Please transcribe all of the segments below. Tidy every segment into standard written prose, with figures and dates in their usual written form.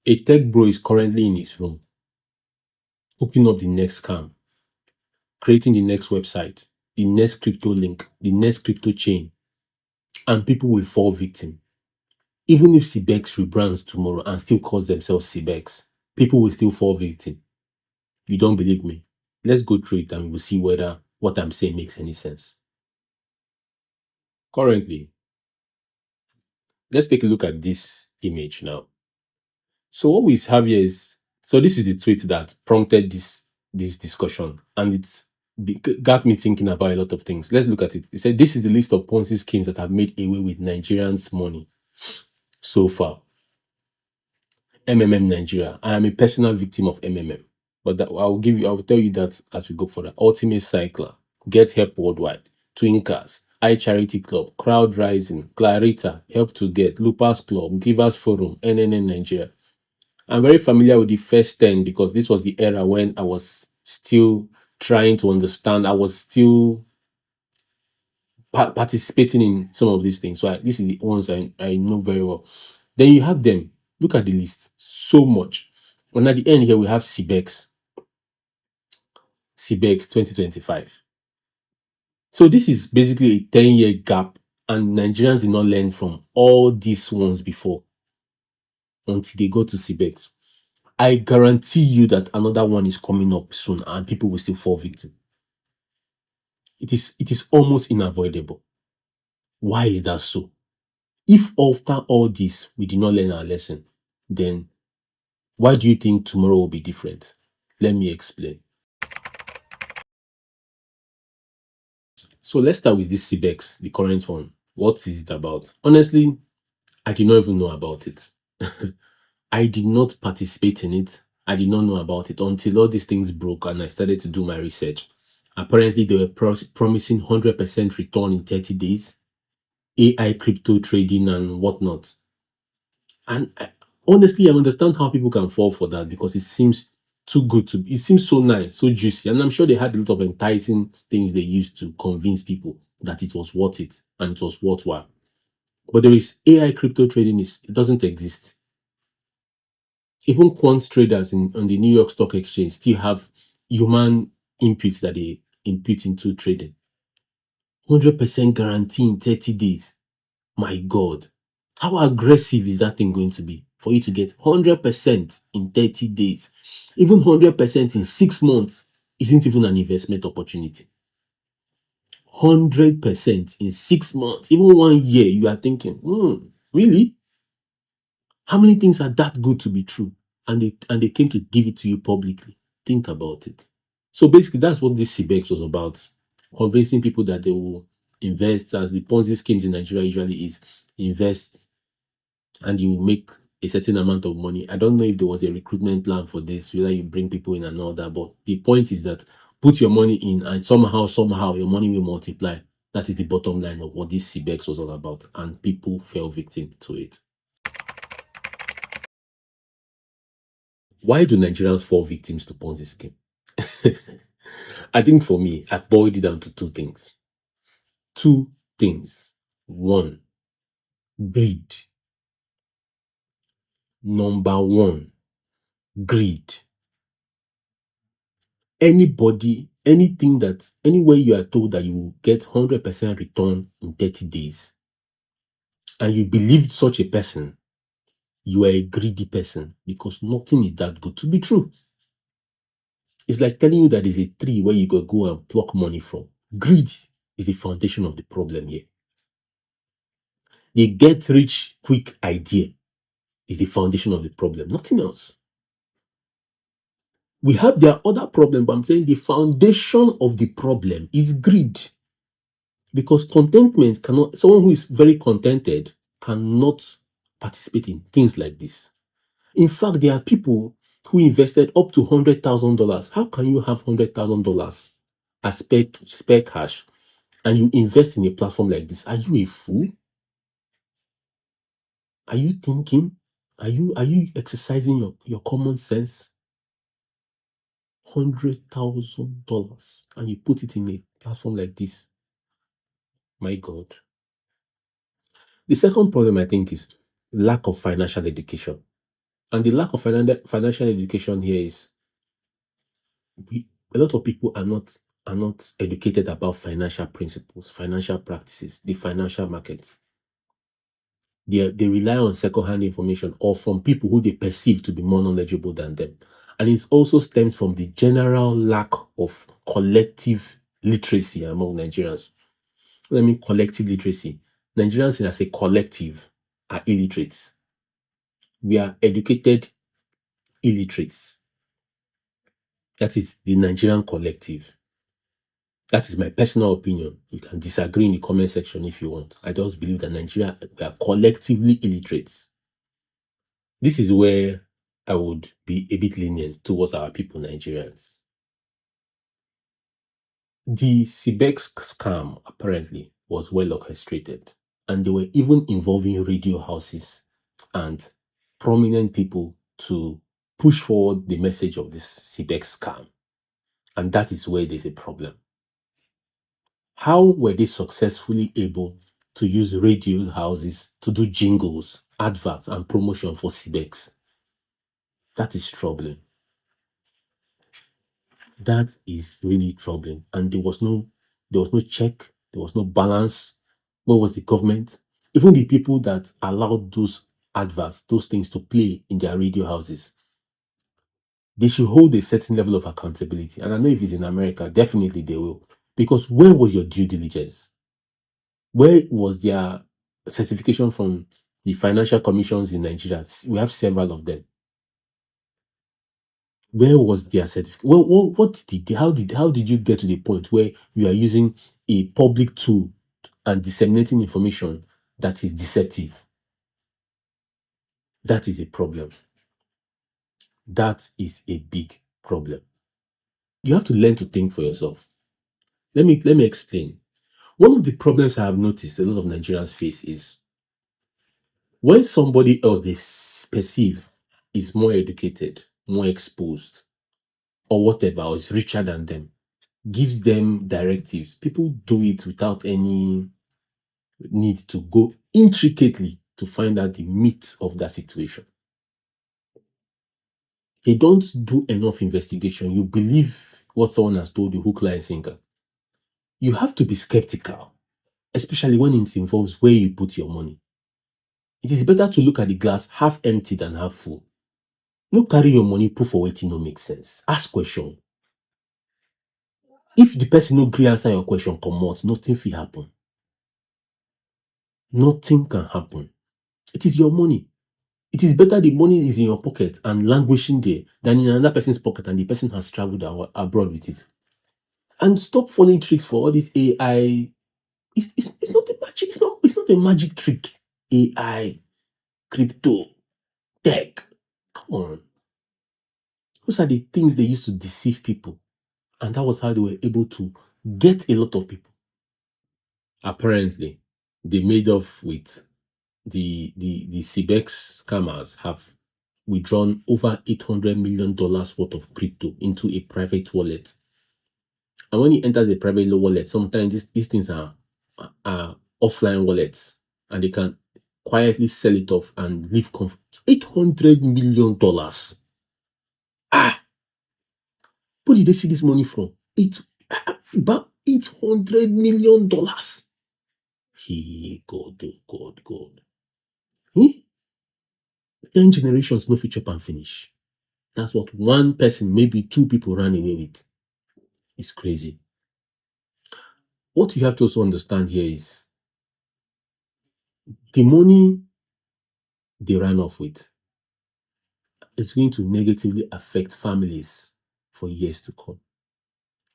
A tech bro is currently in his room, opening up the next scam, creating the next website, the next crypto link, the next crypto chain, and people will fall victim. Even if CBEX rebrands tomorrow and still calls themselves CBEX, people will still fall victim. You don't believe me? Let's go through it and we'll see whether what I'm saying makes any sense. Currently, let's take a look at this image now. So what we have here is, so this is the tweet that prompted this discussion, and got me thinking about a lot of things. Let's look at it. It said this is the list of Ponzi schemes that have made away with Nigerians' money so far. MMM Nigeria. I am a personal victim of MMM, but I will tell you that as we go further. Ultimate Cycler, Get Help Worldwide, Twinkers, I Charity Club, Crowd Rising, Clarita, Help to Get, Loopers Club, Givers Forum, NNN Nigeria. I'm very familiar with the first 10 because this was the era when I was still trying to understand. I was still participating in some of these things. So this is the ones I know very well. Then you have them. Look at the list. So much. And at the end here, we have CBEX 2025. So this is basically a 10-year gap, and Nigerians did not learn from all these ones before until they go to CBEX. I guarantee you that another one is coming up soon and people will still fall victim. It is almost unavoidable. Why is that so? If after all this we did not learn our lesson, then why do you think tomorrow will be different? Let me explain. So let's start with this CBEX, the current one. What is it about? Honestly, I did not even know about it. I did not participate in it. I did not know about it until all these things broke and I started to do my research. Apparently, they were promising 100% return in 30 days, AI crypto trading and whatnot. And honestly, I understand how people can fall for that because it seems too good to, it seems so nice, so juicy. And I'm sure they had a lot of enticing things they used to convince people that it was worth it and it was worthwhile. But there is AI crypto trading, it doesn't exist. Even quant traders on the New York Stock Exchange still have human inputs that they input into trading. 100% guarantee in 30 days. My God. How aggressive is that thing going to be for you to get 100% in 30 days? Even 100% in 6 months isn't even an investment opportunity. 100% in 6 months, even 1 year, you are thinking, really? How many things are that good to be true? And they came to give it to you publicly. Think about it. So basically, that's what this CBEX was about. Convincing people that they will invest, as the Ponzi schemes in Nigeria usually is, invest and you make a certain amount of money. I don't know if there was a recruitment plan for this, whether you bring people in and all that, but the point is that put your money in and somehow your money will multiply. That is the bottom line of what this CBEX was all about, and people fell victim to it. Why do Nigerians fall victims to Ponzi scheme? I think for me, I boiled it down to two things. Two things. One, greed. Number one, greed. Anywhere you are told that you will get 100% return in 30 days, and you believed such a person, you are a greedy person because nothing is that good to be true. It's like telling you that there's a tree where you go and pluck money from. Greed is the foundation of the problem here. The get rich quick idea is the foundation of the problem, nothing else. We have their other problem, but I'm saying the foundation of the problem is greed. Because someone who is very contented cannot participate in things like this. In fact, there are people who invested up to $100,000. How can you have $100,000 as spare cash and you invest in a platform like this? Are you a fool? Are you thinking? Are you exercising your common sense? $100,000 and you put it in a platform like this. My God. The second problem, I think, is lack of financial education. And the lack of financial education here is a lot of people are not educated about financial principles, financial practices, the financial markets. They rely on secondhand information or from people who they perceive to be more knowledgeable than them. And it also stems from the general lack of collective literacy among Nigerians. What I mean collective literacy. Nigerians as a collective are illiterates. We are educated illiterates. That is the Nigerian collective. That is my personal opinion. You can disagree in the comment section if you want. I just believe that Nigeria, we are collectively illiterates. This is where I would be a bit lenient towards our people, Nigerians. The CBEX scam apparently was well orchestrated, and they were even involving radio houses and prominent people to push forward the message of this CBEX scam. And that is where there's a problem. How were they successfully able to use radio houses to do jingles, adverts, and promotion for CBEX? That is troubling. That is really troubling. And there was no check, there was no balance. Where was the government? Even the people that allowed those adverts, those things to play in their radio houses, they should hold a certain level of accountability. And I know if it's in America, definitely they will. Because where was your due diligence? Where was their certification from the financial commissions in Nigeria? We have several of them. Where was their certificate? Well, what did how did you get to the point where you are using a public tool and disseminating information that is deceptive? That is a problem. That is a big problem. You have to learn to think for yourself. Let me explain. One of the problems I have noticed a lot of Nigerians face is when somebody else they perceive is more educated, more exposed, or whatever, or is richer than them, gives them directives. People do it without any need to go intricately to find out the meat of that situation. They don't do enough investigation. You believe what someone has told you, hook, line, sinker. You have to be skeptical, especially when it involves where you put your money. It is better to look at the glass half empty than half full. No carry your money put for wetin no make sense. Ask question. If the person no gree answer your question, comot, nothing fit happen. Nothing can happen. It is your money. It is better the money is in your pocket and languishing there than in another person's pocket and the person has traveled abroad with it. And stop falling tricks for all this AI. It's not a magic. It's not a magic trick. AI, crypto, tech. Come on. Those are the things they used to deceive people. And that was how they were able to get a lot of people. Apparently, they made off with the CBEX scammers have withdrawn over $800 million worth of crypto into a private wallet. And when it enters a private wallet, sometimes these things are offline wallets and they can quietly sell it off and leave comfort. $800 million. Ah, where did they see this money from? About $800 million. He God, oh God, God. Eh? 10 generations no fit chop and finish. That's what one person, maybe two people ran away with. It's crazy. What you have to also understand here is the money they ran off with is going to negatively affect families for years to come.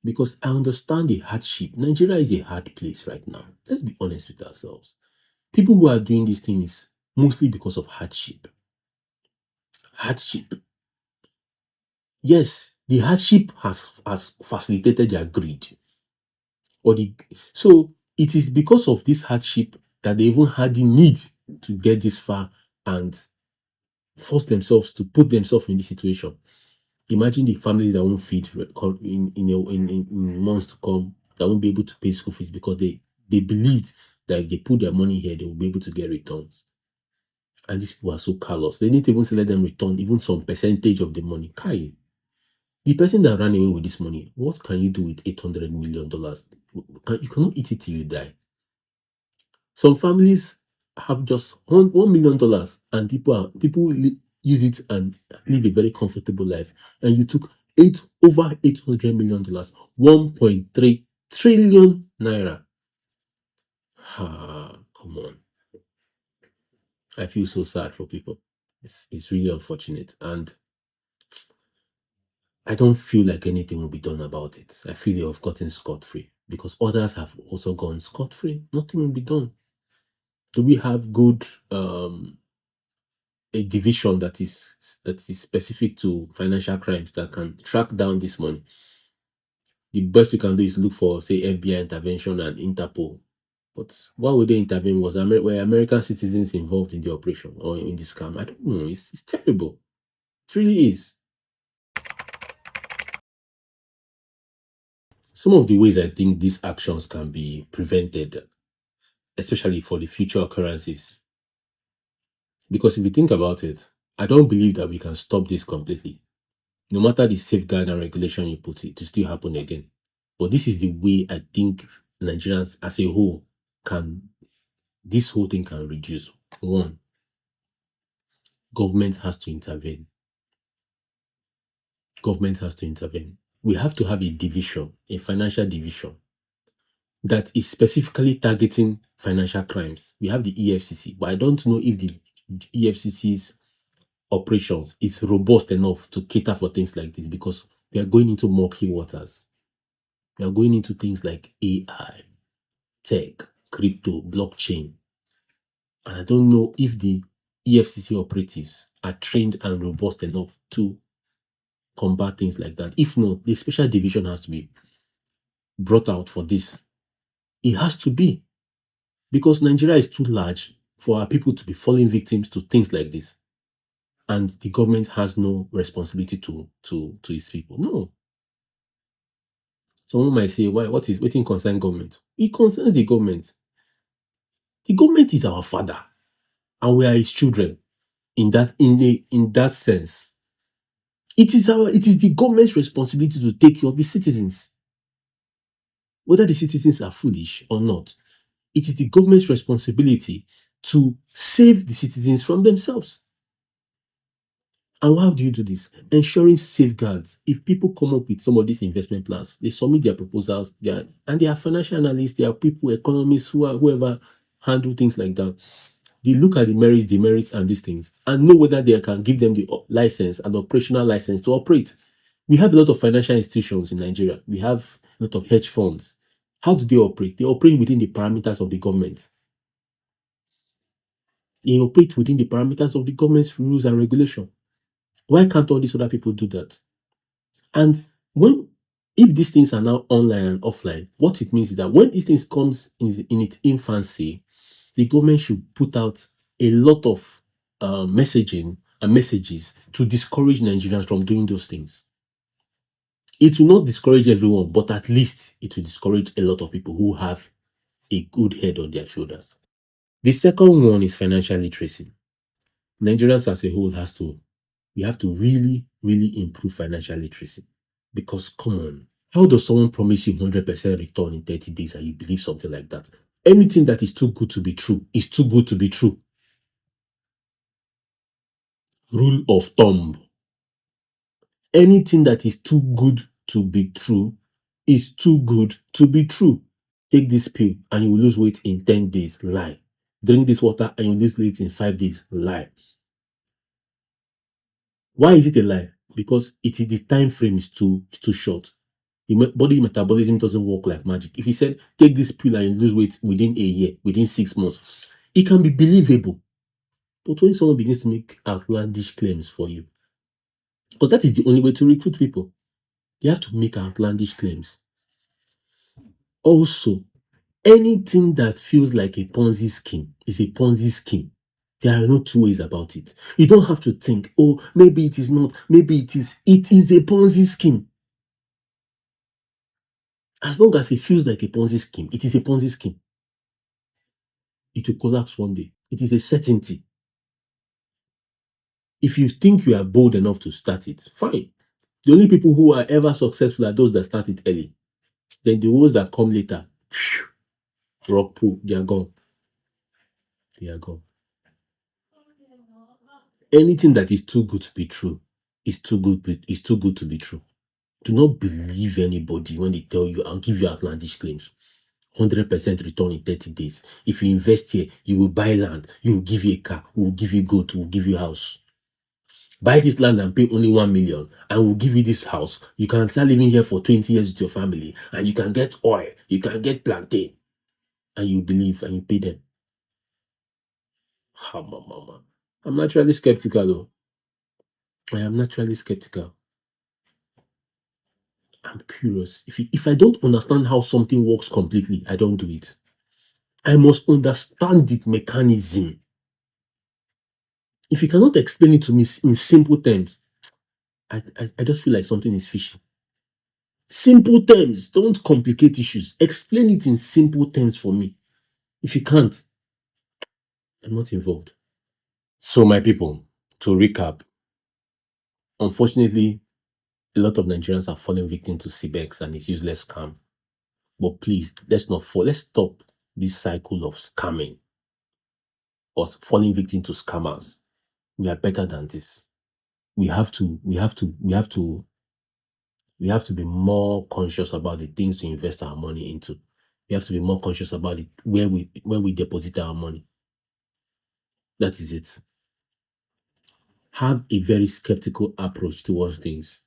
Because I understand the hardship. Nigeria is a hard place right now. Let's be honest with ourselves. People who are doing these things mostly because of hardship. Hardship. Yes, the hardship has facilitated their greed. So it is because of this hardship that they even had the need to get this far and force themselves to put themselves in this situation. Imagine the families that won't feed in months to come, that won't be able to pay school fees because they believed that if they put their money here, they will be able to get returns. And these people are so callous. They didn't even say let them return even some percentage of the money. Kai, the person that ran away with this money, what can you do with $800 million? You cannot eat it till you die. Some families have just $1 million, and use it and live a very comfortable life. And you took over $800 million, 1.3 trillion naira. Come on. I feel so sad for people. It's really unfortunate. And I don't feel like anything will be done about it. I feel they have gotten scot-free because others have also gone scot-free. Nothing will be done. Do we have good a division that is specific to financial crimes that can track down this money? The best you can do is look for, say, FBI intervention and Interpol. But why would they intervene? Were American citizens involved in the operation or in the scam? I don't know. It's terrible. It really is. Some of the ways I think these actions can be prevented, especially for the future occurrences. Because if you think about it, I don't believe that we can stop this completely. No matter the safeguard and regulation you put it, to still happen again. But this is the way I think Nigerians as a whole can, this whole thing can reduce. One, government has to intervene. Government has to intervene. We have to have a division, a financial division that is specifically targeting financial crimes. We have the EFCC, but I don't know if the EFCC's operations is robust enough to cater for things like this because we are going into murky waters. We are going into things like AI, tech, crypto, blockchain. And I don't know if the EFCC operatives are trained and robust enough to combat things like that. If not, the special division has to be brought out for this. It has to be because Nigeria is too large for our people to be falling victims to things like this. And the government has no responsibility to its people. No. Someone might say, why? What is waiting concern government? It concerns the government. The government is our father, and we are his children. In that sense, it is the government's responsibility to take care of the citizens, whether the citizens are foolish or not. It is the government's responsibility to save the citizens from themselves. And how do you do this? Ensuring safeguards. If people come up with some of these investment plans, they submit their proposals, and they are financial analysts, they are people, economists, whoever handle things like that. They look at the merits, demerits, and these things, and know whether they can give them the license and operational license to operate. We have a lot of financial institutions in Nigeria. We have a lot of hedge funds. How do they operate? They operate within the parameters of the government. They operate within the parameters of the government's rules and regulation. Why can't all these other people do that? And if these things are now online and offline, what it means is that when these things comes in its infancy, the government should put out a lot of messaging and messages to discourage Nigerians from doing those things. It will not discourage everyone, but at least it will discourage a lot of people who have a good head on their shoulders. The second one is financial literacy. Nigerians as a whole we have to really, really improve financial literacy. Because come on, how does someone promise you 100% return in 30 days and you believe something like that? Anything that is too good to be true is too good to be true. Rule of thumb. Anything that is too good to be true is too good to be true. Take this pill and you will lose weight in 10 days. Lie. Drink this water and you will lose weight in 5 days. Lie. Why is it a lie? Because the time frame is too short. The body metabolism doesn't work like magic. If he said, take this pill and you lose weight within a year, within 6 months, it can be believable. But when someone begins to make outlandish claims for you, because that is the only way to recruit people, they have to make outlandish claims. Also, anything that feels like a Ponzi scheme is a Ponzi scheme. There are no two ways about it. You don't have to think, oh, maybe it is not, maybe it is. It is a Ponzi scheme. As long as it feels like a Ponzi scheme, it is a Ponzi scheme. It will collapse one day. It is a certainty. If you think you are bold enough to start it, fine. The only people who are ever successful are those that start it early. Then the ones that come later, rock pool, they are gone. They are gone. Anything that is too good to be true is too good to be true. Do not believe anybody when they tell you, I'll give you outlandish claims. 100% return in 30 days. If you invest here, you will buy land, you will give you a car, we will give you goat, we will give you a house. Buy this land and pay only 1 million, and we'll give you this house. You can start living here for 20 years with your family, and you can get oil, you can get plantain, and you believe and you pay them. Mama. I'm naturally skeptical though. I am naturally skeptical. I'm curious. If I don't understand how something works completely, I don't do it. I must understand the mechanism. If you cannot explain it to me in simple terms, I just feel like something is fishy. Simple terms, don't complicate issues. Explain it in simple terms for me. If you can't, I'm not involved. So, my people, to recap, unfortunately, a lot of Nigerians are falling victim to CBEX and its useless scam. But please, let's stop this cycle of scamming or falling victim to scammers. We are better than this. We have to be more conscious about the things we invest our money into. We have to be more conscious about it where we deposit our money. That is it. Have a very skeptical approach towards things.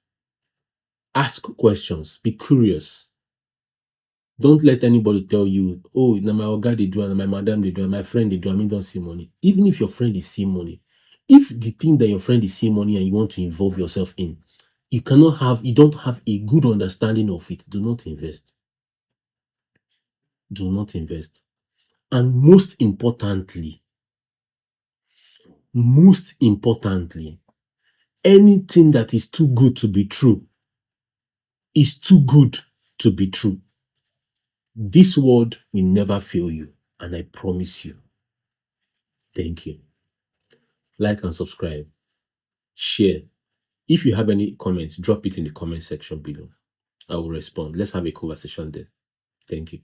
Ask questions. Be curious. Don't let anybody tell you, oh, now my oga they do, and my madam they do, and my friend they do, I mean, don't see money. Even if your friend is seeing money, if the thing that your friend is seeing money and you want to involve yourself in, you don't have a good understanding of it, do not invest. Do not invest. And most importantly, anything that is too good to be true is too good to be true. This word will never fail you, and I promise you. Thank you. Like and subscribe. Share. If you have any comments, drop it in the comment section below. I will respond. Let's have a conversation there. Thank you.